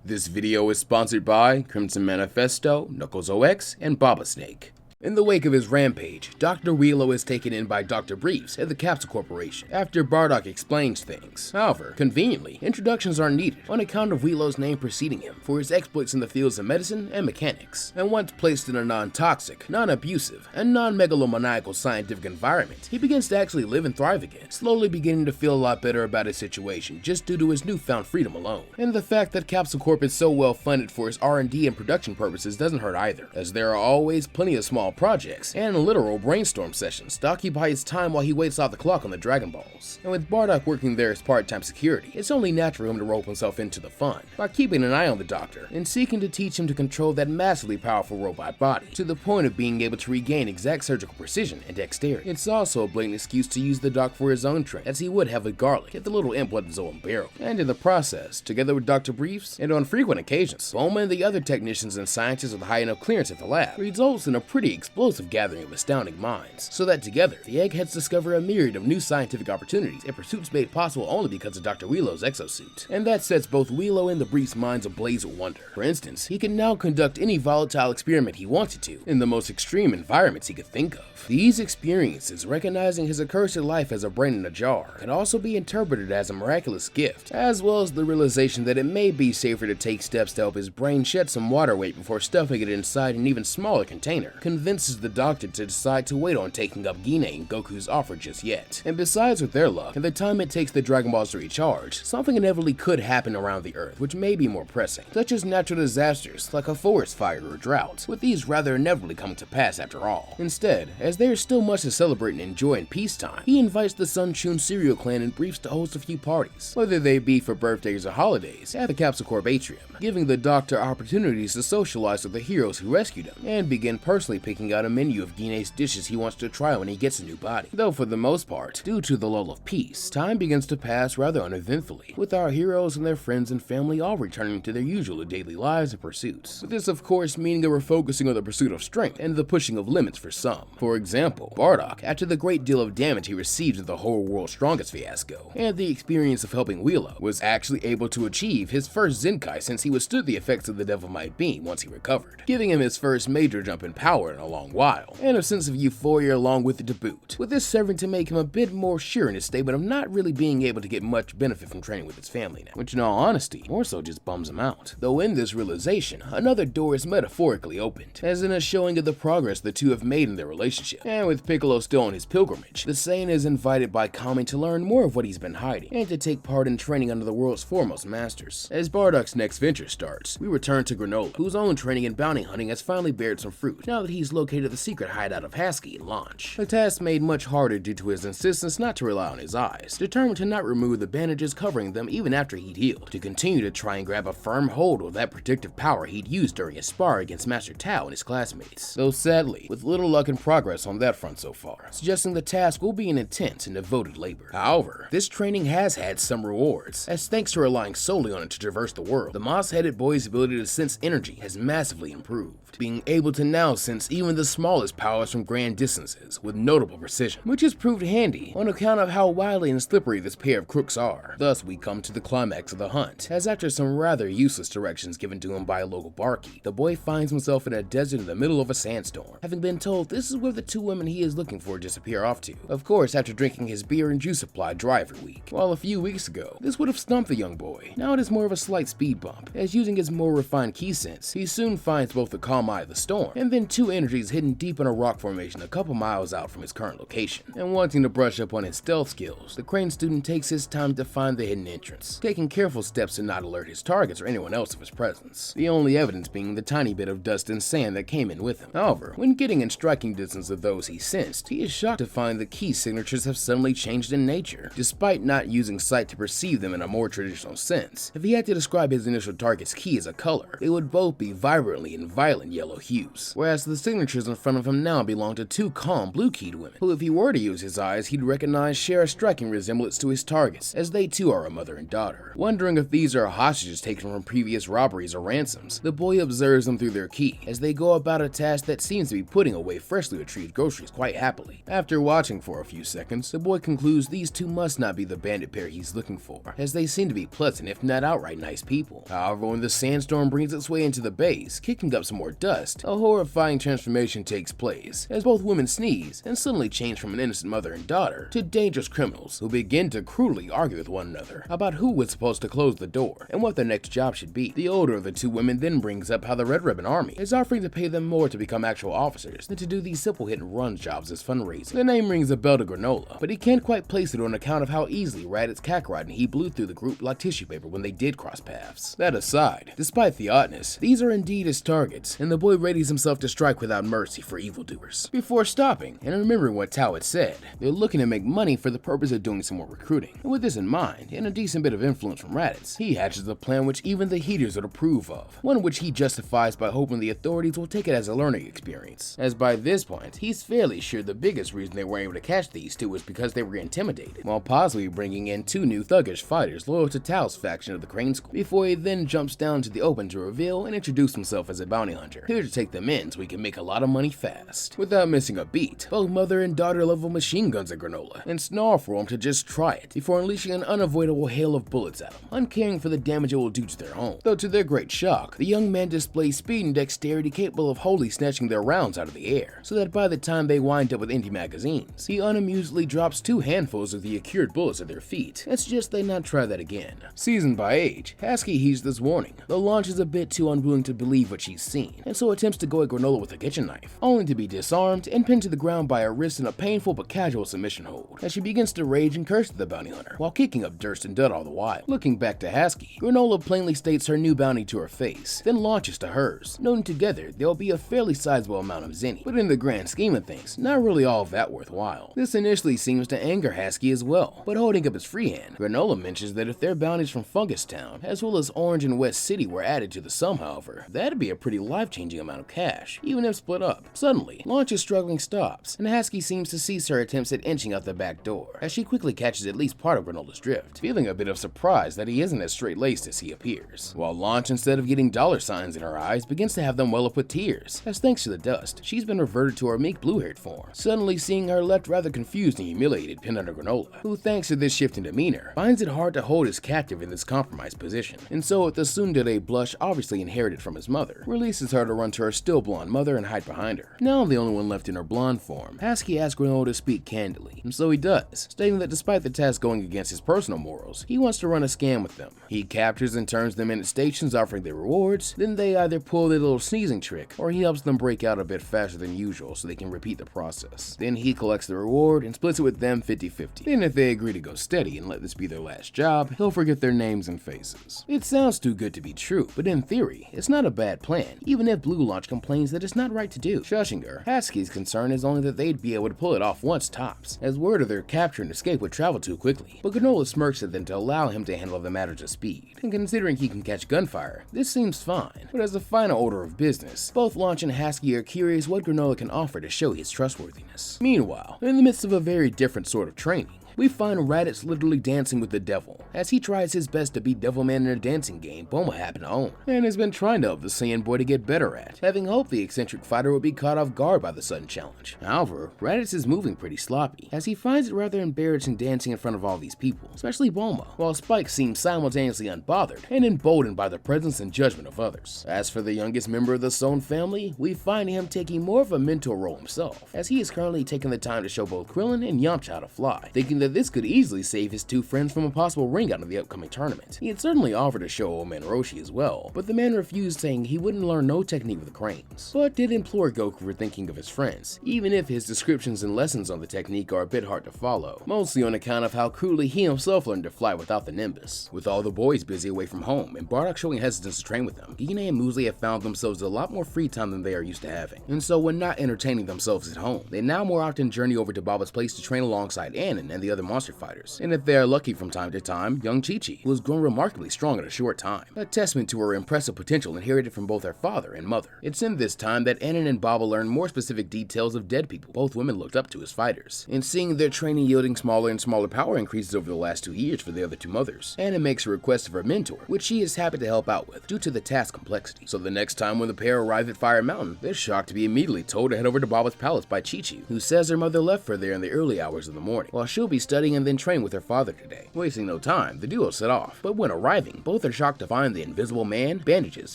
This video is sponsored by Crimson Manifesto, Knuckles OX, and Baba Snake. In the wake of his rampage, Dr. Wheelo is taken in by Dr. Briefs at the Capsule Corporation after Bardock explains things. However, conveniently, introductions are needed on account of Wheelo's name preceding him for his exploits in the fields of medicine and mechanics. And once placed in a non-toxic, non-abusive, and non-megalomaniacal scientific environment, he begins to actually live and thrive again, slowly beginning to feel a lot better about his situation just due to his newfound freedom alone. And the fact that Capsule Corp is so well funded for its R&D and production purposes doesn't hurt either, as there are always plenty of small projects and literal brainstorm sessions to occupy his time while he waits off the clock on the Dragon Balls. And with Bardock working there as part-time security, it's only natural for him to rope himself into the fun by keeping an eye on the Doctor and seeking to teach him to control that massively powerful robot body to the point of being able to regain exact surgical precision and dexterity. It's also a blatant excuse to use the Doc for his own training, as he would have with Garlic if the little imp wasn't so unbearable. And in the process, together with Dr. Briefs, and on frequent occasions, Bulma and the other technicians and scientists with high enough clearance at the lab, results in a pretty explosive gathering of astounding minds, so that together, the Eggheads discover a myriad of new scientific opportunities and pursuits made possible only because of Dr. Wheelo's exosuit. And that sets both Wheelo and the Briefs' minds ablaze with wonder. For instance, he can now conduct any volatile experiment he wanted to, in the most extreme environments he could think of. These experiences, recognizing his accursed life as a brain in a jar, can also be interpreted as a miraculous gift, as well as the realization that it may be safer to take steps to help his brain shed some water weight before stuffing it inside an even smaller container, convinces the Doctor to decide to wait on taking up Gine and Goku's offer just yet. And besides with their luck, and the time it takes the Dragon Balls to recharge, something inevitably could happen around the Earth which may be more pressing, such as natural disasters like a forest fire or drought, with these rather inevitably coming to pass after all. Instead, as there is still much to celebrate and enjoy in peacetime, he invites the Sunshun Cereal Clan and Briefs to host a few parties, whether they be for birthdays or holidays, at the Capsule Corp atrium, giving the Doctor opportunities to socialize with the heroes who rescued him, and begin personally picking out a menu of Gine's dishes he wants to try when he gets a new body. Though for the most part, due to the lull of peace, time begins to pass rather uneventfully, with our heroes and their friends and family all returning to their usual daily lives and pursuits. With this of course meaning that we're focusing on the pursuit of strength and the pushing of limits for some. For example, Bardock, after the great deal of damage he received in the whole world's strongest fiasco, and the experience of helping Wheelo, was actually able to achieve his first Zenkai since he withstood the effects of the Devil Might Beam once he recovered, giving him his first major jump in power in a long while, and a sense of euphoria along with it to boot, with this serving to make him a bit more sure in his statement of not really being able to get much benefit from training with his family now, which in all honesty, more so just bums him out. Though in this realization, another door is metaphorically opened, as in a showing of the progress the two have made in their relationship, and with Piccolo still on his pilgrimage, the Saiyan is invited by Kami to learn more of what he's been hiding, and to take part in training under the world's foremost masters. As Bardock's next venture starts, we return to Granola, whose own training in bounty hunting has finally bared some fruit, now that he's located the secret hideout of Hasy and Launch. A task made much harder due to his insistence not to rely on his eyes, determined to not remove the bandages covering them even after he'd healed, to continue to try and grab a firm hold of that predictive power he'd used during his spar against Master Tao and his classmates. Though sadly, with little luck and progress on that front so far, suggesting the task will be an intense and devoted labor. However, this training has had some rewards, as thanks to relying solely on it to traverse the world, the moss-headed boy's ability to sense energy has massively improved, being able to now sense even the smallest powers from grand distances with notable precision, which has proved handy on account of how wily and slippery this pair of crooks are. Thus we come to the climax of the hunt, as after some rather useless directions given to him by a local barkeep, the boy finds himself in a desert in the middle of a sandstorm, having been told this is where the two women he is looking for disappear off to, of course after drinking his beer and juice supply dry every week. While a few weeks ago, this would have stumped the young boy, now it is more of a slight speed bump, as using his more refined key sense, he soon finds both the calm eye of the storm, and then two energies hidden deep in a rock formation a couple miles out from his current location. And wanting to brush up on his stealth skills, the Crane student takes his time to find the hidden entrance, taking careful steps to not alert his targets or anyone else of his presence, the only evidence being the tiny bit of dust and sand that came in with him. However, when getting in striking distance of those he sensed, he is shocked to find the key signatures have suddenly changed in nature, despite not using sight to perceive them in a more traditional sense. If he had to describe his initial target's key as a color, they would both be vibrantly and violent yellow hues, whereas the signatures furnitures in front of him now belonged to two calm, blue-keyed women, who if he were to use his eyes, he'd recognize share a striking resemblance to his targets, as they too are a mother and daughter. Wondering if these are hostages taken from previous robberies or ransoms, the boy observes them through their key, as they go about a task that seems to be putting away freshly retrieved groceries quite happily. After watching for a few seconds, the boy concludes these two must not be the bandit pair he's looking for, as they seem to be pleasant if not outright nice people. However, when the sandstorm brings its way into the base, kicking up some more dust, a horrifying transformation takes place, as both women sneeze and suddenly change from an innocent mother and daughter to dangerous criminals who begin to cruelly argue with one another about who was supposed to close the door and what their next job should be. The older of the two women then brings up how the Red Ribbon Army is offering to pay them more to become actual officers than to do these simple hit and run jobs as fundraising. The name rings a bell to Granola, but he can't quite place it on account of how easily Raditz, Kakarot, and he blew through the group like tissue paper when they did cross paths. That aside, despite the oddness, these are indeed his targets, and the boy readies himself to strike without mercy for evildoers. Before stopping and remembering what Tao had said, they're looking to make money for the purpose of doing some more recruiting. And with this in mind, and a decent bit of influence from Raditz, he hatches a plan which even the Heaters would approve of, one which he justifies by hoping the authorities will take it as a learning experience, as by this point, he's fairly sure the biggest reason they were able to catch these two was because they were intimidated, while possibly bringing in two new thuggish fighters loyal to Tao's faction of the Crane School, before he then jumps down to the open to reveal and introduce himself as a bounty hunter, here to take them in so he can make a lot of money fast. Without missing a beat, both mother and daughter level machine guns at Granola, and snarl for him to just try it, before unleashing an unavoidable hail of bullets at him, uncaring for the damage it will do to their home. Though to their great shock, the young man displays speed and dexterity capable of wholly snatching their rounds out of the air, so that by the time they wind up with empty magazines, he unamusedly drops two handfuls of the accrued bullets at their feet, and suggests they not try that again. Seasoned by age, Hasy heeds this warning, though Launch is a bit too unwilling to believe what she's seen, and so attempts to go at Granola with a kitchen knife, only to be disarmed and pinned to the ground by her wrist in a painful but casual submission hold, as she begins to rage and curse at the bounty hunter, while kicking up dirt and dust all the while. Looking back to Hasy, Granola plainly states her new bounty to her face, then launches to hers, noting together there'll be a fairly sizable amount of zenny, but in the grand scheme of things, not really all that worthwhile. This initially seems to anger Hasy as well, but holding up his free hand, Granola mentions that if their bounties from Fungus Town, as well as Orange and West City were added to the sum, however, that'd be a pretty life-changing amount of cash, even if split up. Suddenly, Launch's struggling stops, and Hasy seems to cease her attempts at inching out the back door, as she quickly catches at least part of Granola's drift, feeling a bit of surprise that he isn't as straight-laced as he appears, while Launch, instead of getting dollar signs in her eyes, begins to have them well up with tears, as thanks to the dust, she's been reverted to her meek blue-haired form, suddenly seeing her left rather confused and humiliated pinned under Granola, who thanks to this shift in demeanor, finds it hard to hold his captive in this compromised position, and so with the tsundere blush obviously inherited from his mother, releases her to run to her still blonde mother and hide behind her. Now the only one left in her blonde form, Hasy asks Granola to speak candidly, and so he does, stating that despite the task going against his personal morals, he wants to run a scam with them. He captures and turns them into stations offering their rewards, then they either pull their little sneezing trick, or he helps them break out a bit faster than usual so they can repeat the process. Then he collects the reward and splits it with them 50-50. Then if they agree to go steady and let this be their last job, he'll forget their names and faces. It sounds too good to be true, but in theory, it's not a bad plan, even if Blue Launch complains that it's not right to do. Shushing her, Hasy's concern is only that they'd be able to pull it off once tops, as word of their capture and escape would travel too quickly, but Granola smirks at them to allow him to handle the matters of speed, and considering he can catch gunfire, this seems fine. But as a final order of business, both Launch and Hasy are curious what Granola can offer to show his trustworthiness. Meanwhile, in the midst of a very different sort of training, we find Raditz literally dancing with the devil, as he tries his best to be Devilman in a dancing game Bulma happened to own, and has been trying to help the Saiyan boy to get better at, having hoped the eccentric fighter would be caught off guard by the sudden challenge. However, Raditz is moving pretty sloppy, as he finds it rather embarrassing dancing in front of all these people, especially Bulma, while Spike seems simultaneously unbothered and emboldened by the presence and judgment of others. As for the youngest member of the Sohn family, we find him taking more of a mentor role himself, as he is currently taking the time to show both Krillin and Yamcha how to fly, thinking that this could easily save his two friends from a possible ring out of the upcoming tournament. He had certainly offered to show old man Roshi as well, but the man refused, saying he wouldn't learn no technique with the cranes, but did implore Goku for thinking of his friends, even if his descriptions and lessons on the technique are a bit hard to follow, mostly on account of how cruelly he himself learned to fly without the Nimbus. With all the boys busy away from home and Bardock showing hesitance to train with them, Gine and Muesli have found themselves a lot more free time than they are used to having, and so when not entertaining themselves at home, they now more often journey over to Baba's place to train alongside Anon and the other monster fighters, and if they are lucky from time to time, young Chi-Chi, who has grown remarkably strong in a short time, a testament to her impressive potential inherited from both her father and mother. It's in this time that Anon and Baba learn more specific details of dead people both women looked up to as fighters, and seeing their training yielding smaller and smaller power increases over the last 2 years for the other two mothers, Anon makes a request of her mentor, which she is happy to help out with due to the task complexity. So the next time when the pair arrive at Fire Mountain, they're shocked to be immediately told to head over to Baba's palace by Chi-Chi, who says her mother left her there in the early hours of the morning, while she'll be studying and then train with her father today. Wasting no time, the duo set off, but when arriving, both are shocked to find the Invisible Man, bandages,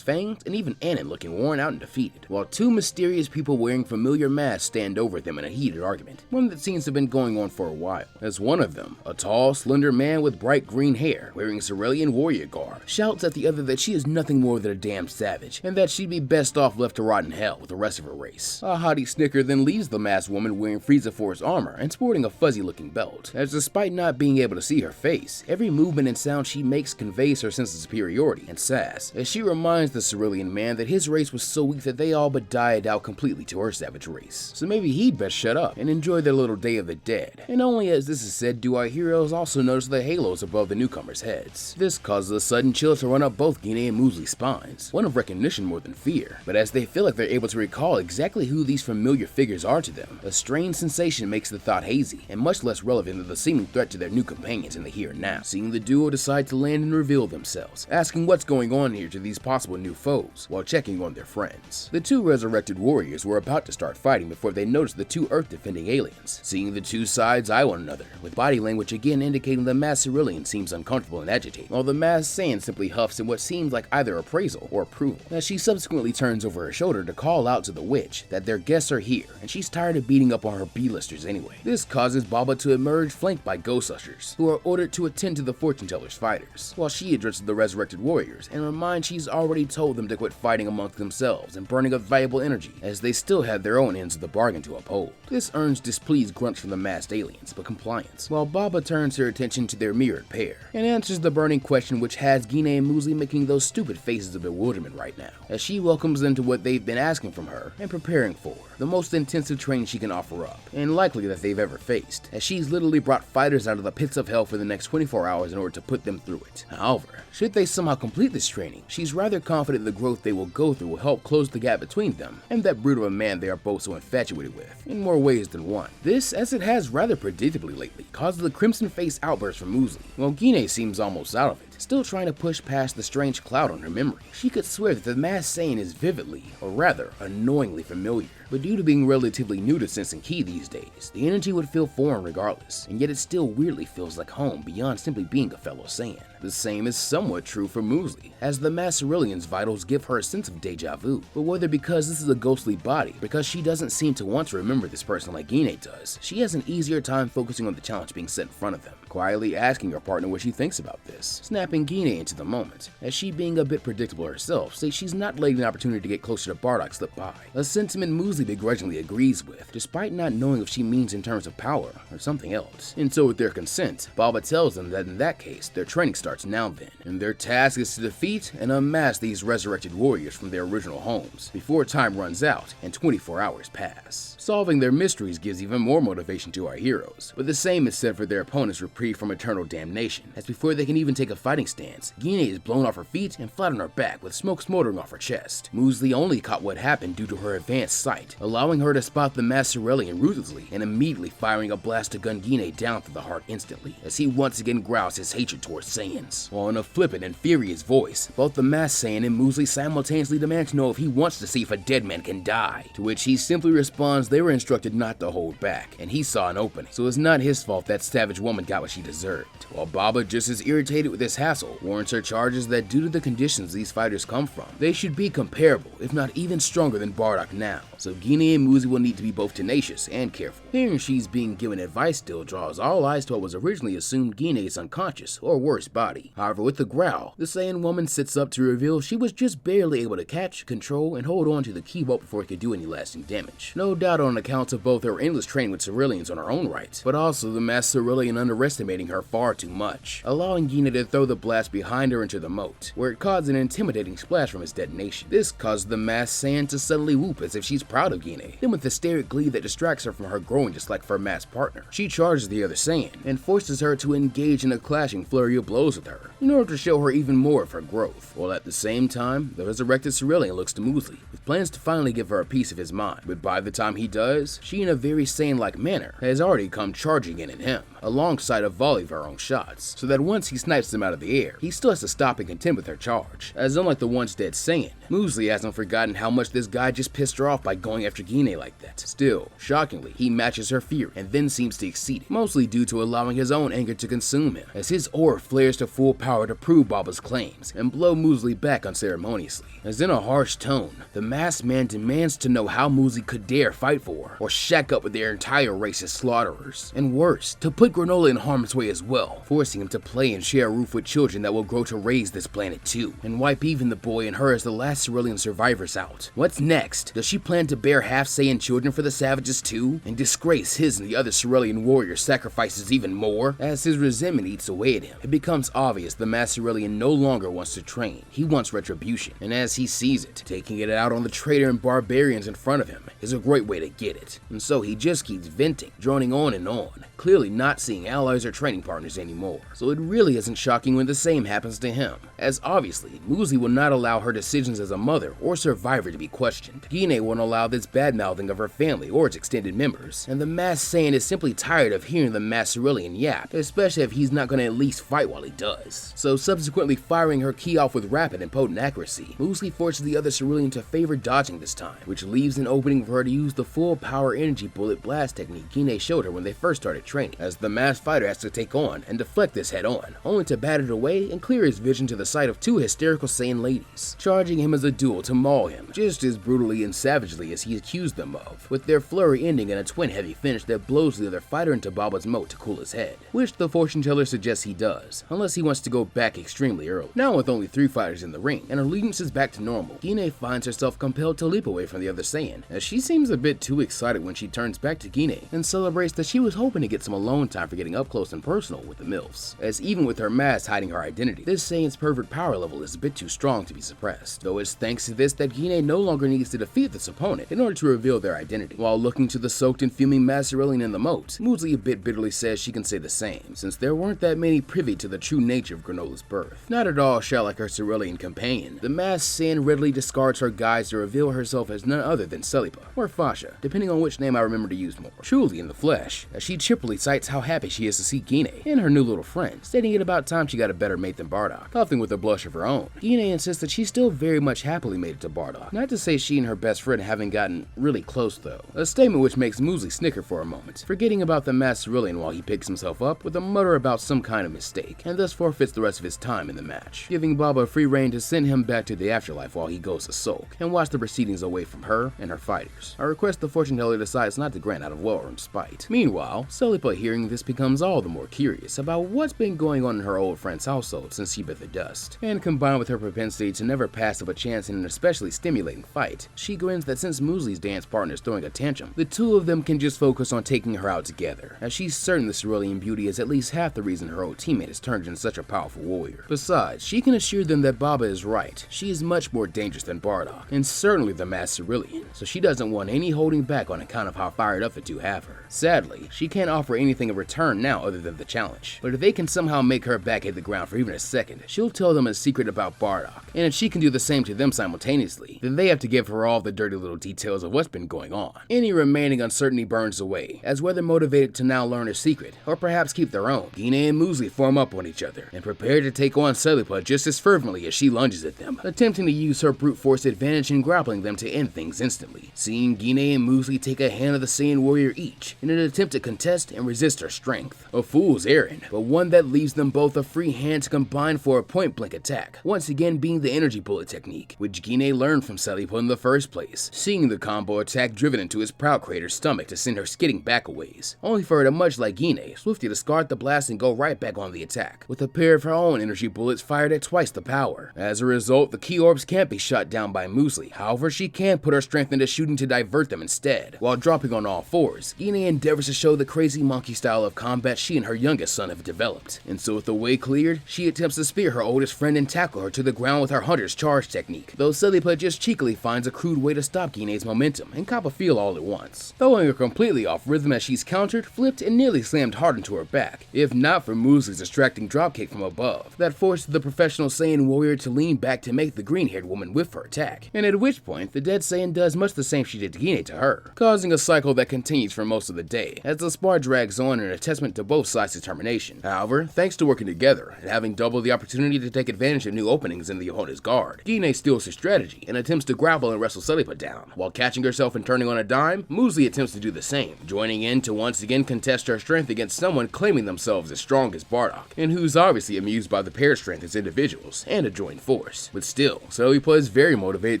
fangs, and even Anon looking worn out and defeated, while two mysterious people wearing familiar masks stand over them in a heated argument, one that seems to have been going on for a while, as one of them, a tall, slender man with bright green hair, wearing Cerulean warrior garb, shouts at the other that she is nothing more than a damn savage, and that she'd be best off left to rot in hell with the rest of her race. A haughty snicker then leaves the masked woman wearing Frieza Force armor and sporting a fuzzy-looking belt, as despite not being able to see her face, every movement and sound she makes conveys her sense of superiority and sass, as she reminds the Cerulean man that his race was so weak that they all but died out completely to her savage race. So maybe he'd best shut up and enjoy their little Day of the Dead. And only as this is said do our heroes also notice the halos above the newcomers' heads. This causes a sudden chill to run up both Gine and Muesli's spines, one of recognition more than fear, but as they feel like they're able to recall exactly who these familiar figures are to them, a strange sensation makes the thought hazy and much less relevant than the seeming threat to their new companions in the here and now. Seeing the duo decide to land and reveal themselves, asking what's going on here to these possible new foes, while checking on their friends. The two resurrected warriors were about to start fighting before they noticed the two Earth-defending aliens. Seeing the two sides eye one another, with body language again indicating the masked Cerulean seems uncomfortable and agitated, while the masked Saiyan simply huffs in what seems like either appraisal or approval, as she subsequently turns over her shoulder to call out to the witch that their guests are here, and she's tired of beating up on her B-listers anyway. This causes Baba to emerge flanked by ghost ushers, who are ordered to attend to the fortune teller's fighters, while she addresses the resurrected warriors and reminds she's already told them to quit fighting amongst themselves and burning up valuable energy, as they still have their own ends of the bargain to uphold. This earns displeased grunts from the masked aliens, but compliance, while Baba turns her attention to their mirrored pair, and answers the burning question which has Gine and Muesli making those stupid faces of bewilderment right now, as she welcomes them to what they've been asking from her and preparing for, the most intensive training she can offer up, and likely that they've ever faced, as she's literally brought fighters out of the pits of hell for the next 24 hours in order to put them through it. However, should they somehow complete this training, she's rather confident the growth they will go through will help close the gap between them and that brute of a man they are both so infatuated with, in more ways than one. This, as it has rather predictably lately, causes the crimson face outburst from Muesli, while Gine seems almost out of it, still trying to push past the strange cloud on her memory. She could swear that the masked Saiyan is vividly, or rather, annoyingly familiar, but due to being relatively new to sensing ki these days, the energy would feel foreign regardless, and yet it still weirdly feels like home beyond simply being a fellow Saiyan. The same is somewhat true for Muesli, as the masked Cerulean's vitals give her a sense of deja vu, but whether because this is a ghostly body, because she doesn't seem to want to remember this person like Gine does, she has an easier time focusing on the challenge being set in front of them, quietly asking her partner what she thinks about this, snapping Gine into the moment, as she, being a bit predictable herself, says she's not letting the opportunity to get closer to Bardock slip by, a sentiment Muesli begrudgingly agrees with, despite not knowing if she means in terms of power or something else. And so with their consent, Baba tells them that in that case, their training starts now then, and their task is to defeat and unmask these resurrected warriors from their original homes, before time runs out and 24 hours pass. Solving their mysteries gives even more motivation to our heroes, but the same is said for their opponents' reprieve from eternal damnation, as before they can even take a fighting stance, Gine is blown off her feet and flat on her back with smoke smoldering off her chest. Muesli only caught what happened due to her advanced sight, allowing her to spot the masked Cerulean ruthlessly and immediately firing a blast to gun Gine down through the heart instantly, as he once again growls his hatred towards Saiyans, while in a flippant and furious voice, both the masked Saiyan and Muesli simultaneously demand to know if he wants to see if a dead man can die, to which he simply responds they were instructed not to hold back, and he saw an opening, so it's not his fault that savage woman got what she deserved, while Baba, just as irritated with this hassle, warns her charges that due to the conditions these fighters come from, they should be comparable, if not even stronger than Bardock now, so Gine and Muesli will need to be both tenacious and careful. Hearing she's being given advice still draws all eyes to what was originally assumed Gine is unconscious, or worse, by body. However, with the growl, the Saiyan woman sits up to reveal she was just barely able to catch, control, and hold on to the key bolt before it could do any lasting damage. No doubt on account of both her endless training with Ceruleans on her own right, but also the masked Cerulean underestimating her far too much, allowing Gina to throw the blast behind her into the moat, where it caused an intimidating splash from its detonation. This caused the masked Saiyan to suddenly whoop as if she's proud of Gina, then with hysteric glee that distracts her from her growing dislike for her masked partner, she charges the other Saiyan and forces her to engage in a clashing flurry of blows with her, in order to show her even more of her growth, while at the same time, the resurrected Cerulean looks to Muesli, with plans to finally give her a piece of his mind, but by the time he does, she in a very Saiyan-like manner has already come charging in at him, alongside a volley of her own shots, so that once he snipes them out of the air, he still has to stop and contend with her charge, as unlike the once dead Saiyan, Muesli hasn't forgotten how much this guy just pissed her off by going after Gine like that. Still, shockingly, he matches her fear and then seems to exceed it, mostly due to allowing his own anger to consume him, as his aura flares to full power to prove Baba's claims and blow Muesli back unceremoniously, as in a harsh tone, the masked man demands to know how Muesli could dare fight for her, or shack up with their entire race as slaughterers, and worse, to put Granola in harm's way as well, forcing him to play and share a roof with children that will grow to raise this planet too, and wipe even the boy and her as the last Cerulean survivors out. What's next? Does she plan to bear half Saiyan children for the savages too, and disgrace his and the other Cerulean warrior sacrifices even more? As his resentment eats away at him, it becomes obvious the masked Cerulean no longer wants to train, he wants retribution, and as he sees it, taking it out on the traitor and barbarians in front of him is a great way to get it, and so he just keeps venting, droning on and on, clearly not seeing allies or training partners anymore. So it really isn't shocking when the same happens to him, as obviously, Muesli will not allow her decisions as a mother or survivor to be questioned. Gine won't allow this bad-mouthing of her family or its extended members, and the masked Saiyan is simply tired of hearing the masked Cerulean yap, especially if he's not gonna at least fight while he does. So subsequently firing her ki off with rapid and potent accuracy, Muesli forces the other Cerulean to favor dodging this time, which leaves an opening for her to use the full power energy bullet blast technique Gine showed her when they first started training, as the masked fighter has to take on and deflect this head on, only to bat it away and clear his vision to the sight of two hysterical Saiyan ladies, charging him as a duel to maul him, just as brutally and savagely as he accused them of, with their flurry ending in a twin heavy finish that blows the other fighter into Baba's moat to cool his head, which the fortune teller suggests he does, unless he wants to go back extremely early. Now with only 3 fighters in the ring, and her allegiance is back to normal, Gine finds herself compelled to leap away from the other Saiyan, as she seems a bit too excited when she turns back to Gine and celebrates that she was hoping to get some alone time for getting up close and personal with the MILFs, as even with her mask hiding her identity, this Saiyan's pervert power level is a bit too strong to be suppressed, though it's thanks to this that Gine no longer needs to defeat this opponent in order to reveal their identity. While looking to the soaked and fuming masked Cerulean in the moat, Muesli a bit bitterly says she can say the same, since there weren't that many privy to the true nature of Granola's birth. Not at all shy like her Cerulean companion, the masked Saiyan readily discards her guise to reveal herself as none other than Celipa, or Fasha, depending on which name I remember to use more, truly in the flesh, as she chipperly cites how happy she is to see Gine and her new little friend, stating it about time she got a better mate than Bardock, puffing with a blush of her own. Gine insists that she still very much happily made it to Bardock, not to say she and her best friend haven't gotten really close though, a statement which makes Muesli snicker for a moment, forgetting about the masked Cerulean while he picks himself up with a mutter about some kind of mistake, and thus forfeits the rest of his time in the match, giving Baba free reign to send him back to the afterlife while he goes to sulk, and watch the proceedings away from her and her fighters, a request the fortune teller decides not to grant out of well-earned spite. Meanwhile, Celipa hearing this becomes all the more curious about what's been going on in her old friend's household since she bit the dust, and combined with her propensity to never pass up a chance in an especially stimulating fight, she grins that since Muesli's dance partner is throwing a tantrum, the two of them can just focus on taking her out together, as she's certain the Cerulean beauty is at least half the reason her old teammate has turned into such a powerful warrior. Besides, she can assure them that Baba is right, she is much more dangerous than Bardock, and certainly the masked Cerulean, so she doesn't want any holding back on account of how fired up the two have her. Sadly, she can't offer anything in return now other than the challenge, but if they can somehow make her back hit the ground for even a second, she'll tell them a secret about Bardock, and if she can do the same to them simultaneously, then they have to give her all the dirty little details of what's been going on. Any remaining uncertainty burns away, as whether motivated to now learn a secret, or perhaps keep their own, Gine and Muesli form up on each other, and prepare to take on Celipa just as fervently as she lunges at them, attempting to use her brute force advantage in grappling them to end things instantly. Seeing Gine and Muesli take a hand of the Saiyan warrior each, in an attempt to contest and resist her strength. A fool's errand, but one that leaves them both a free hand to combine for a point-blank attack, once again being the energy bullet technique, which Gine learned from Celipa in the first place, seeing the combo attack driven into his proud creator's stomach to send her skidding back a ways, only for her to, much like Gine, swiftly discard the blast and go right back on the attack, with a pair of her own energy bullets fired at twice the power. As a result, the key orbs can't be shot down by Muesli, however she can put her strength into shooting to divert them instead. While dropping on all fours, Gine endeavors to show the crazy monkey style of combat she and her youngest son have developed, and so with the way cleared, she attempts to spear her oldest friend and tackle her to the ground with her hunter's charge technique, though Celipa just cheekily finds a crude way to stop Gine's momentum and cop a feel all at once, throwing her completely off rhythm as she's countered, flipped, and nearly slammed hard into her back, if not for Muesli's distracting dropkick from above, that forced the professional Saiyan warrior to lean back to make the green-haired woman whiff her attack, and at which point, the dead Saiyan does much the same she did to Gine to her, causing a cycle that continues for most of the day, as the spar drags on in a testament to both sides' determination. However, thanks to working together, and having double the opportunity to take advantage of new openings in the opponent's guard, Gine steals her strategy, and attempts to grapple and wrestle Celipa down. While catching herself and turning on a dime, Muesli attempts to do the same, joining in to once again contest her strength against someone claiming themselves as strong as Bardock, and who's obviously amused by the pair strength as individuals, and a joint force. But still, Celipa is very motivated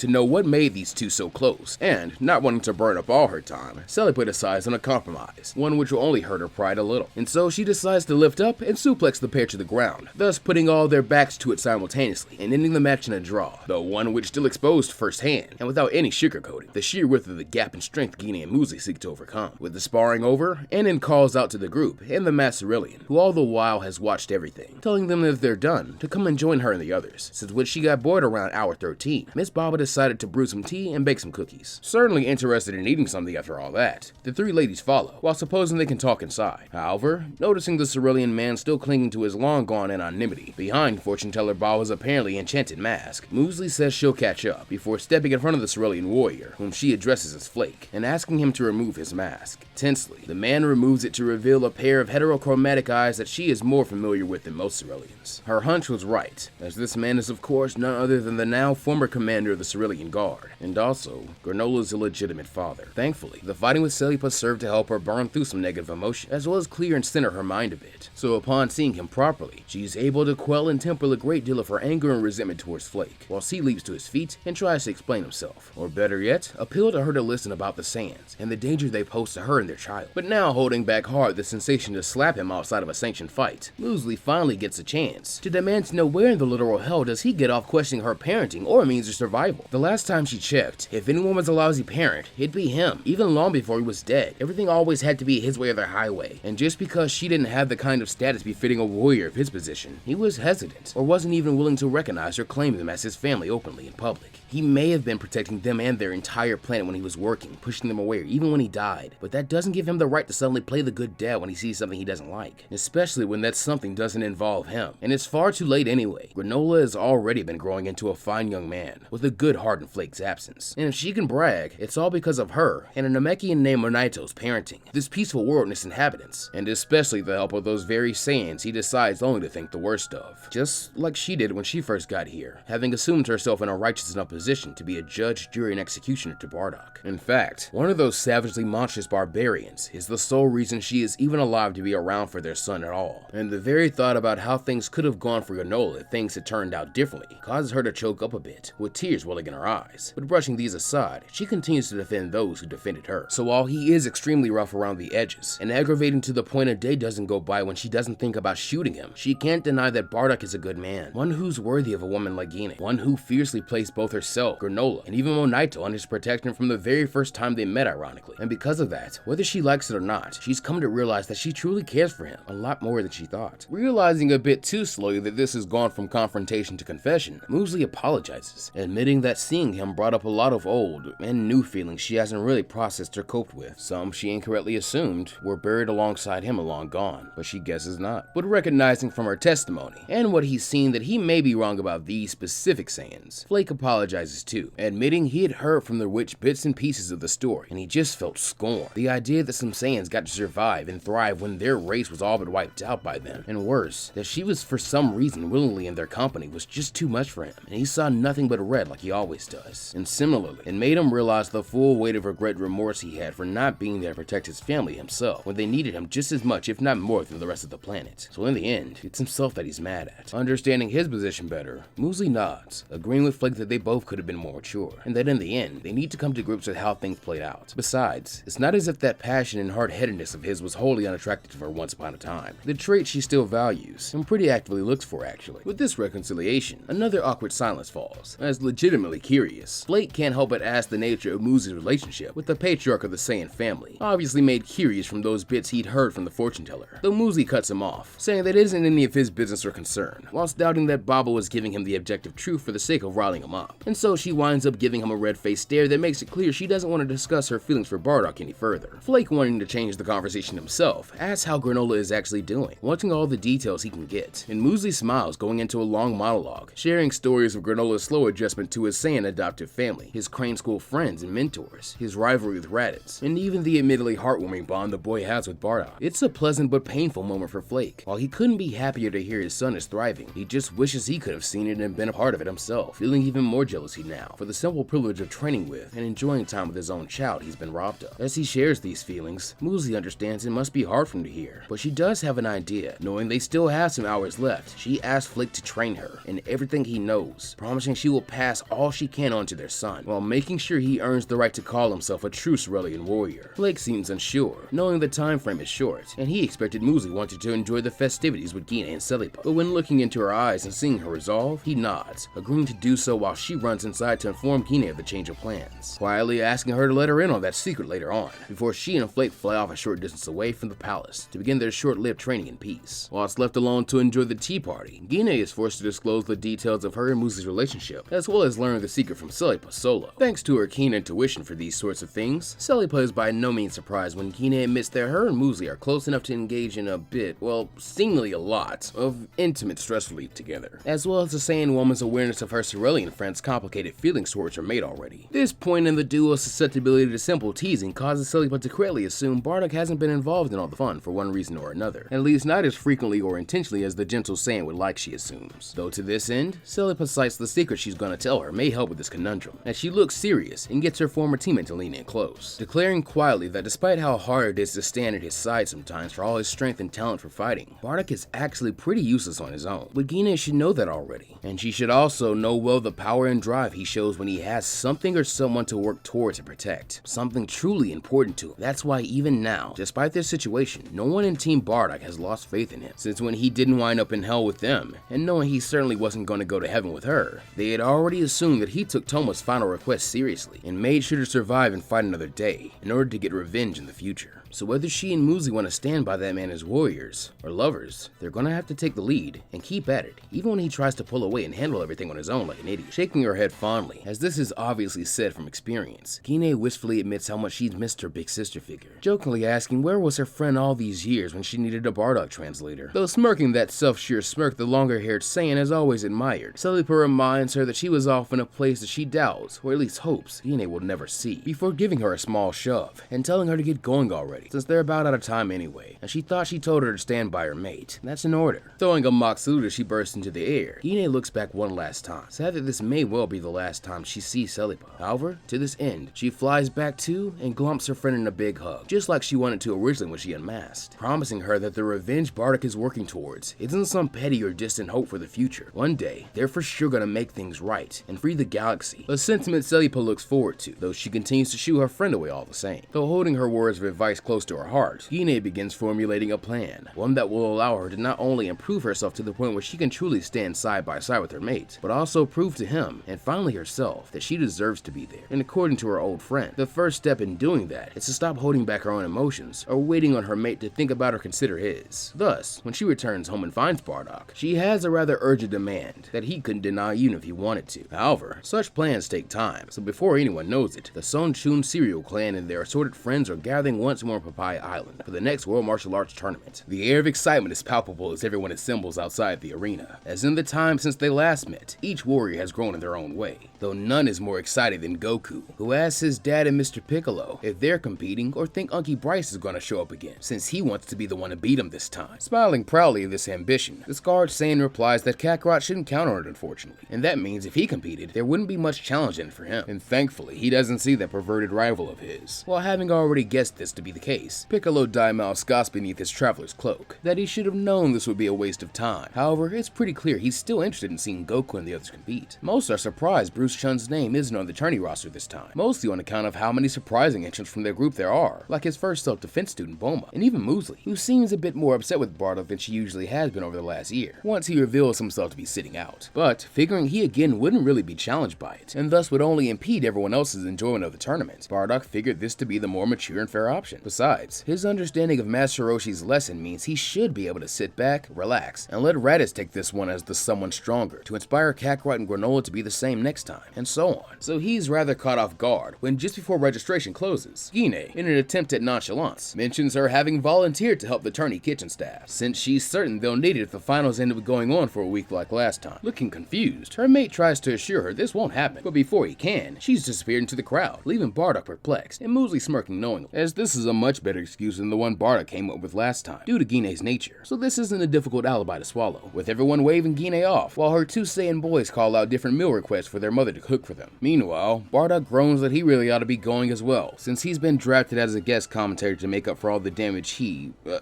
to know what made these two so close, and, not wanting to burn up all her time, Celipa decides on a compromise, one which will only hurt her pride a little, and so she decides to lift up and suplex the pair to the ground, thus putting all their backs to it simultaneously, and ending the match in a draw, though one which still exposed firsthand, and without any sugarcoating, the sheer width of the gap in strength Gine and Muesli seek to overcome. With the sparring over, Enin calls out to the group and the Masterillion, who all the while has watched everything, telling them that if they're done, to come and join her and the others, since when she got bored around hour 13, Miss Baba decided to brew some tea and bake some cookies. Certainly interested in eating something after all that, the three ladies follow, while supposing they can talk inside. However, noticing the Cerulean man still clinging to his long-gone anonymity, behind fortune teller Baba's apparently enchanted mask, Muesli says she'll catch up, before stepping in front of the Cerulean warrior, whom she addresses as Flake, and asking him to remove his mask. Tensely, the man removes it to reveal a pair of heterochromatic eyes that she is more familiar with than most Ceruleans. Her hunch was right, as this man is of course none other than the now former commander of the Cerulean Guard, and also Granola's illegitimate father. Thankfully, the fighting with Celipa served to help her burn through some negative emotion, as well as clear and center her mind a bit, so upon seeing him properly, she's able to quell and temper a great deal of her anger and resentment towards Flake, while he leaps to his feet and tries to explain himself, or better yet, appeal to her to listen about the Saiyans, and the danger they pose to her and their child. But now holding back hard the sensation to slap him outside of a sanctioned fight, Muesli finally gets a chance to demand to know where in the literal hell does he get off questioning her parenting or means of survival. The last time she checked, if anyone was a lousy parent, it'd be him, even long before he was dead. Everything always had to be his way or the highway, and just because she didn't have the kind of status befitting a warrior of his position, he was hesitant, or wasn't even willing to recognize or claim them as his family openly in public. He may have been protecting them and their entire planet when he was working, pushing them away, or even when he died, but that doesn't give him the right to suddenly play the good dad when he sees something he doesn't like, especially when that something doesn't involve him. And it's far too late anyway. Granola has already been growing into a fine young man, with a good heart in Flake's absence. And if she can brag, it's all because of her and a Namekian named Monaito's parenting, this peaceful world and its inhabitants, and especially the help of those very Saiyans he decides only to think the worst of. Just like she did when she first got here, having assumed herself in a righteous enough position to be a judge, jury, and executioner to Bardock. In fact, one of those savagely monstrous barbarians is the sole reason she is even alive to be around for their son at all. And the very thought about how things could have gone for Granola if things had turned out differently causes her to choke up a bit, with tears welling in her eyes. But brushing these aside, she continues to defend those who defended her. So while he is extremely rough around the edges, and aggravating to the point a day doesn't go by when she doesn't think about shooting him, she can't deny that Bardock is a good man, one who's worthy of a woman like Gine, one who fiercely placed both herself, Granola, and even Monaito on his protection from the very first time they met, ironically. And because of that, whether she likes it or not, she's come to realize that she truly cares for him a lot more than she thought. Realizing a bit too slowly that this has gone from confrontation to confession, Muesli apologizes, admitting that seeing him brought up a lot of old and new feelings she hasn't really processed or coped with. Some she incorrectly assumed were buried alongside him and long gone, but she guesses not. But recognizing from her testimony and what he's seen that he may be wrong about these specific Saiyans, Flake apologizes too, admitting he had heard from the witch bits and pieces of the story, and he just felt scorn. The idea that some Saiyans got to survive and thrive when their race was all but wiped out by them, and worse, that she was for some reason willingly in their company, was just too much for him, and he saw nothing but red like he always does. And similarly, it made him realize the full weight of regret and remorse he had for not being there to protect his family himself when they needed him just as much, if not more, than the rest of the planet. So in the end, it's himself that he's mad at. Understanding his position better, Muesli nods, agreeing with Flake that they both could have been more mature, and that in the end, they need to come to grips with how things played out. Besides, it's not as if that passion and hard-headedness of his was wholly unattractive to her once upon a time. The trait she still values, and pretty actively looks for actually. With this reconciliation, another awkward silence falls. As legitimately curious, Flake can't help but ask the nature of Muesli's relationship with the patriarch of the Saiyan family, obviously made curious from those bits he'd heard from the fortune teller, though Muesli cuts him off, saying that it isn't any of his business or concern, whilst doubting that Baba was giving him the objective truth for the sake of riling him up. And so she winds up giving him a red-faced stare that makes it clear she doesn't want to discuss her feelings for Bardock any further. Flake, wanting to change the conversation himself, asks how Granola is actually doing, wanting all the details he can get, and Muesli smiles, going into a long monologue, sharing stories of Granola's slow adjustment to his Saiyan adoptive family, his Crane School friends and mentors, his rivalry with Raditz, and even the admittedly heartwarming bond the boy has with Bardock. It's a pleasant but painful moment for Flake. While he couldn't be happier to hear his son is thriving, he just wishes he could have seen it and been a part of it himself, feeling even more jealousy now for the simple privilege of training with and enjoying time with his own child he's been robbed of. As he shares these feelings, Muesli understands it must be hard for him to hear, but she does have an idea. Knowing they still have some hours left, she asks Flake to train her in everything he knows, promising she will pass all she can on to their son, while making sure he earns the right to call himself a true Cerulean warrior. Flake seems unsure, knowing the time frame is short, and he expected Muesli wanted to enjoy the festivities with Gina and Celipa. But when looking into her eyes and seeing her resolve, he nods, agreeing to do so while she runs inside to inform Gina of the change of plans, quietly asking her to let her in on that secret later on, before she and Flake fly off a short distance away from the palace to begin their short-lived training in peace. Whilst left alone to enjoy the tea party, Gina is forced to disclose the details of her and Muesli's relationship, as well as learn the secret from Celipa solo. Thanks to her keen intuition for these sorts of things, Celipa is by no means surprised when Gina admits that her and Muesli are close enough to engage in a bit, well, seemingly a lot, of intimate stress relief together, as well as the Saiyan woman's awareness of her Cerulean friend's complicated feelings towards her mate already. This point in the duo's susceptibility to simple teasing causes Celipa to correctly assume Bardock hasn't been involved in all the fun for one reason or another, at least not as frequently or intentionally as the gentle Saiyan would like, she assumes. Though to this end, Celipa cites the secret she's gonna tell her may help with this conundrum, as she looks serious and gets her former teammate to lean in close, declaring quietly that despite how hard it is to stand at his side sometimes for all his strength and talent for fighting, Bardock is actually pretty useless on his own. But Gina should know that already, and she should also know well the power and drive he shows when he has something or someone to work towards and protect, something truly important to him. That's why even now, despite their situation, no one in Team Bardock has lost faith in him, since when he didn't wind up in hell with them, and knowing he certainly wasn't going to go to heaven with her, they had already assumed that he took Toma's final request seriously, and made sure to survive and fight another day, in order to get revenge in the future. So whether she and Muesli want to stand by that man as warriors or lovers, they're gonna have to take the lead and keep at it, even when he tries to pull away and handle everything on his own like an idiot. Shaking her head fondly, as this is obviously said from experience, Gine wistfully admits how much she'd missed her big sister figure, jokingly asking where was her friend all these years when she needed a Bardock translator, though smirking that self-sure smirk the longer-haired Saiyan has always admired. Celipa reminds her that she was off in a place that she doubts, or at least hopes, Gine will never see, before giving her a small shove and telling her to get going already, since they're about out of time anyway, and she thought she told her to stand by her mate. That's an order. Throwing a mock salute as she bursts into the air, Gine looks back one last time, sad that this may well be the last time she sees Celipa. However, to this end, she flies back to and glumps her friend in a big hug, just like she wanted to originally when she unmasked, promising her that the revenge Bardock is working towards isn't some petty or distant hope for the future. One day, they're for sure gonna make things right and free the galaxy, a sentiment Celipa looks forward to, though she continues to shoo her friend away all the same. Though holding her words of advice close to her heart, Gine begins formulating a plan, one that will allow her to not only improve herself to the point where she can truly stand side by side with her mate, but also prove to him, and finally herself, that she deserves to be there. And according to her old friend, the first step in doing that is to stop holding back her own emotions, or waiting on her mate to think about or consider his. Thus, when she returns home and finds Bardock, she has a rather urgent demand that he couldn't deny even if he wanted to. However, such plans take time, so before anyone knows it, the Sun Chun cereal clan and their assorted friends are gathering once more on Papaya Island for the next World Martial Arts Tournament. The air of excitement is palpable as everyone assembles outside the arena. As in the time since they last met, each warrior has grown in their own way, though none is more excited than Goku, who asks his dad and Mr. Piccolo if they're competing or think Unky Bryce is gonna show up again, since he wants to be the one to beat him this time. Smiling proudly at this ambition, the scarred Saiyan replies that Kakarot shouldn't count on it unfortunately, and that means if he competed, there wouldn't be much challenge in it for him, and thankfully he doesn't see that perverted rival of his. While having already guessed this to be the case case, Piccolo Daimao scoffs beneath his traveler's cloak that he should have known this would be a waste of time. However, it's pretty clear he's still interested in seeing Goku and the others compete. Most are surprised Bruce Chun's name isn't on the tourney roster this time, mostly on account of how many surprising entrants from their group there are, like his first self-defense student Bulma, and even Muesli, who seems a bit more upset with Bardock than she usually has been over the last year, once he reveals himself to be sitting out. But figuring he again wouldn't really be challenged by it, and thus would only impede everyone else's enjoyment of the tournament, Bardock figured this to be the more mature and fair option. Besides, his understanding of Master Roshi's lesson means he should be able to sit back, relax, and let Raditz take this one as the someone stronger, to inspire Kakarot and Granola to be the same next time, and so on. So he's rather caught off guard when just before registration closes, Gine, in an attempt at nonchalance, mentions her having volunteered to help the tourney kitchen staff, since she's certain they'll need it if the finals end up going on for a week like last time. Looking confused, her mate tries to assure her this won't happen, but before he can, she's disappeared into the crowd, leaving Bardock perplexed, and Muesli smirking knowingly, as this is a much better excuse than the one Bardock came up with last time, due to Gine's nature, so this isn't a difficult alibi to swallow, with everyone waving Gine off, while her two Saiyan boys call out different meal requests for their mother to cook for them. Meanwhile, Bardock groans that he really ought to be going as well, since he's been drafted as a guest commentator to make up for all the damage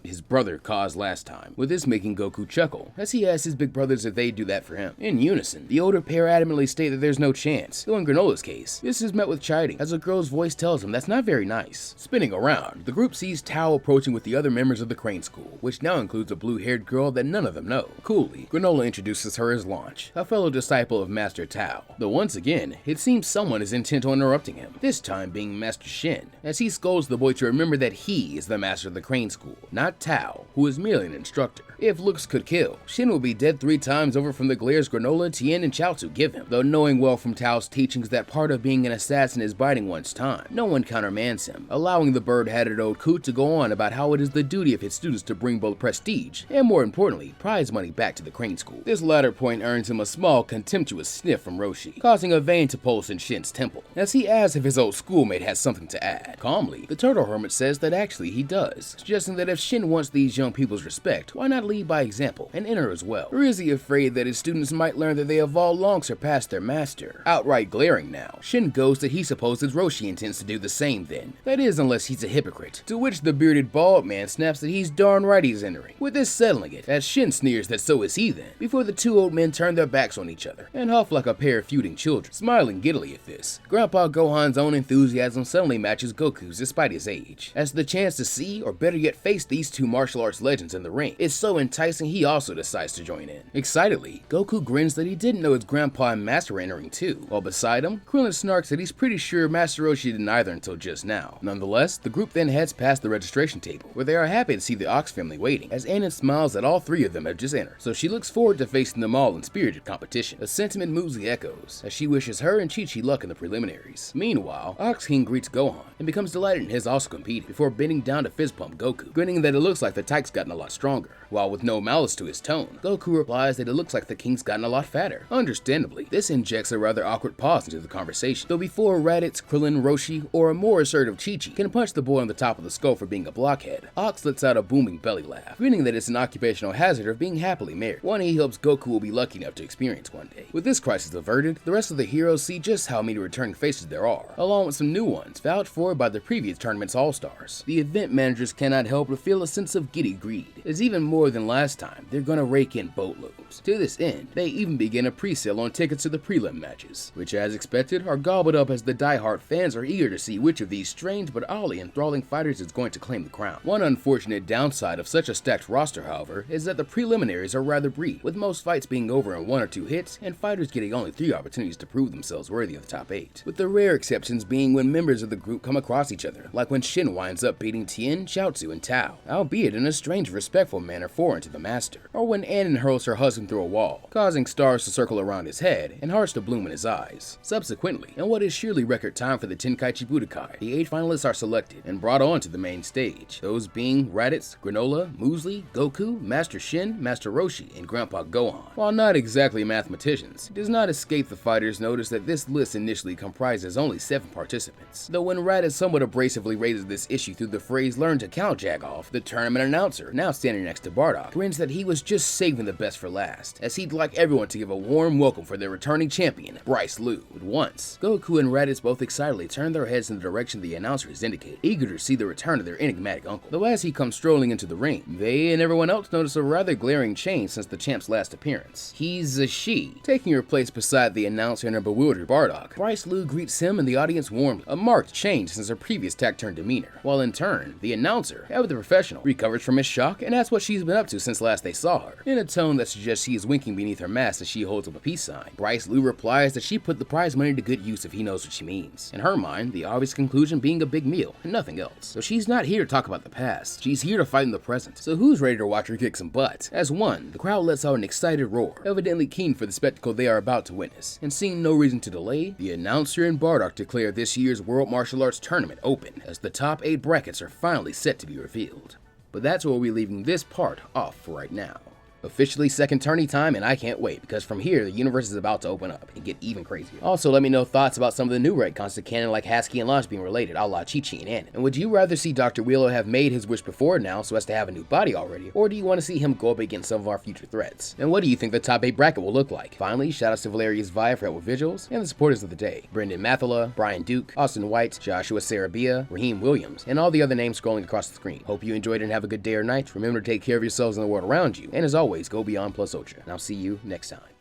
his brother caused last time, with this making Goku chuckle, as he asks his big brothers if they'd do that for him. In unison, the older pair adamantly state that there's no chance, though in Granola's case, this is met with chiding, as a girl's voice tells him that's not very nice. Spinning around, the group sees Tao approaching with the other members of the Crane School, which now includes a blue-haired girl that none of them know. Coolly, Granola introduces her as Launch, a fellow disciple of Master Tao, though once again, it seems someone is intent on interrupting him, this time being Master Shin, as he scolds the boy to remember that he is the master of the Crane School, not Tao, who is merely an instructor. If looks could kill, Shin will be dead 3 times over from the glares Granola, Tien, and Chaozu give him, though knowing well from Tao's teachings that part of being an assassin is biding one's time, no one countermands him, allowing the bird-hatted old coot to go on about how it is the duty of his students to bring both prestige, and more importantly, prize money back to the Crane School. This latter point earns him a small, contemptuous sniff from Roshi, causing a vein to pulse in Shin's temple, as he asks if his old schoolmate has something to add. Calmly, the Turtle Hermit says that actually he does, suggesting that if Shin wants these young people's respect, why not lead by example, and enter as well? Or is he afraid that his students might learn that they have all long surpassed their master? Outright glaring now, Shin goes that he supposes Roshi intends to do the same then. That is, unless he's a hypocrite, to which the bearded bald man snaps that he's darn right he's entering, with this settling it, as Shin sneers that so is he then, before the two old men turn their backs on each other, and huff like a pair of feuding children, smiling giddily at this. Grandpa Gohan's own enthusiasm suddenly matches Goku's despite his age, as the chance to see, or better yet face these two martial arts legends in the ring is so enticing he also decides to join in. Excitedly, Goku grins that he didn't know his grandpa and master were entering too, while beside him, Krillin snarks that he's pretty sure Master Roshi didn't either until just now. Nonetheless, the group then heads past the registration table, where they are happy to see the Ox family waiting, as Anin smiles that all 3 of them have just entered, so she looks forward to facing them all in spirited competition, a sentiment Muesli echoes, as she wishes her and Chi-Chi luck in the preliminaries. Meanwhile, Ox King greets Gohan, and becomes delighted in his also competing, before bending down to fist pump Goku, grinning that it looks like the Tyke's gotten a lot stronger, while with no malice to his tone, Goku replies that it looks like the King's gotten a lot fatter. Understandably, this injects a rather awkward pause into the conversation, though before Raditz, Krillin, Roshi, or a more assertive Chi-Chi can punch the boy on the top of the skull for being a blockhead, Ox lets out a booming belly laugh, grinning that it's an occupational hazard of being happily married, one he hopes Goku will be lucky enough to experience one day. With this crisis averted, the rest of the heroes see just how many returning faces there are, along with some new ones vouched for by the previous tournament's all-stars. The event managers cannot help but feel a sense of giddy greed, as even more than last time, they're gonna rake in boatloads. To this end, they even begin a pre-sale on tickets to the prelim matches, which as expected are gobbled up as the die-hard fans are eager to see which of these strange but oddly enthralling fighters is going to claim the crown. One unfortunate downside of such a stacked roster, however, is that the preliminaries are rather brief, with most fights being over in 1 or 2 hits, and fighters getting only 3 opportunities to prove themselves worthy of the top 8, with the rare exceptions being when members of the group come across each other, like when Shin winds up beating Tien, Chaozu, and Tao, albeit in a strange respectful manner foreign to the master, or when Anin hurls her husband through a wall, causing stars to circle around his head and hearts to bloom in his eyes. Subsequently, in what is surely record time for the Tenkaichi Budokai, the 8 finalists are selected and brought on to the main stage, those being Raditz, Granola, Muesli, Goku, Master Shin, Master Roshi, and Grandpa Gohan. While not exactly mathematicians, it does not escape the fighters' notice that this list initially comprises only 7 participants, though when Raditz somewhat abrasively raises this issue through the phrase "learn to count, Jagoff," the tournament announcer, now standing next to Bardock, grins that he was just saving the best for last, as he'd like everyone to give a warm welcome for their returning champion, Bryce Liu. At once, Goku and Raditz both excitedly turn their heads in the direction the announcers indicated, eager to see see the return of their enigmatic uncle. Though as he comes strolling into the ring, they and everyone else notice a rather glaring change since the champ's last appearance. He's a she, taking her place beside the announcer and a bewildered Bardock. Bryce Lou greets him and the audience warmly, a marked change since her previous taciturn demeanor, while in turn, the announcer, ever the professional, recovers from his shock and asks what she's been up to since last they saw her, in a tone that suggests she is winking beneath her mask as she holds up a peace sign. Bryce Lou replies that she put the prize money to good use if he knows what she means. In her mind, the obvious conclusion being a big meal and nothing else. So she's not here to talk about the past, she's here to fight in the present. So who's ready to watch her kick some butt? As one, the crowd lets out an excited roar, evidently keen for the spectacle they are about to witness, and seeing no reason to delay, the announcer and Bardock declare this year's World Martial Arts Tournament open, as the top 8 brackets are finally set to be revealed. But that's where we're leaving this part off for right now. Officially second tourney time, and I can't wait, because from here the universe is about to open up and get even crazier. Also, let me know thoughts about some of the new retcons to canon like Hasy and Launch being related, a la Chi-Chi and Anon. And would you rather see Dr. Wheelo have made his wish before now so as to have a new body already, or do you want to see him go up against some of our future threats? And what do you think the top 8 bracket will look like? Finally, shoutouts to Valerius Via for help with visuals, and the supporters of the day, Brendan Mathala, Brian Duke, Austin White, Joshua Sarabia, Raheem Williams, and all the other names scrolling across the screen. Hope you enjoyed and have a good day or night. Remember to take care of yourselves and the world around you, and as always, go beyond plus ultra. And I'll see you next time.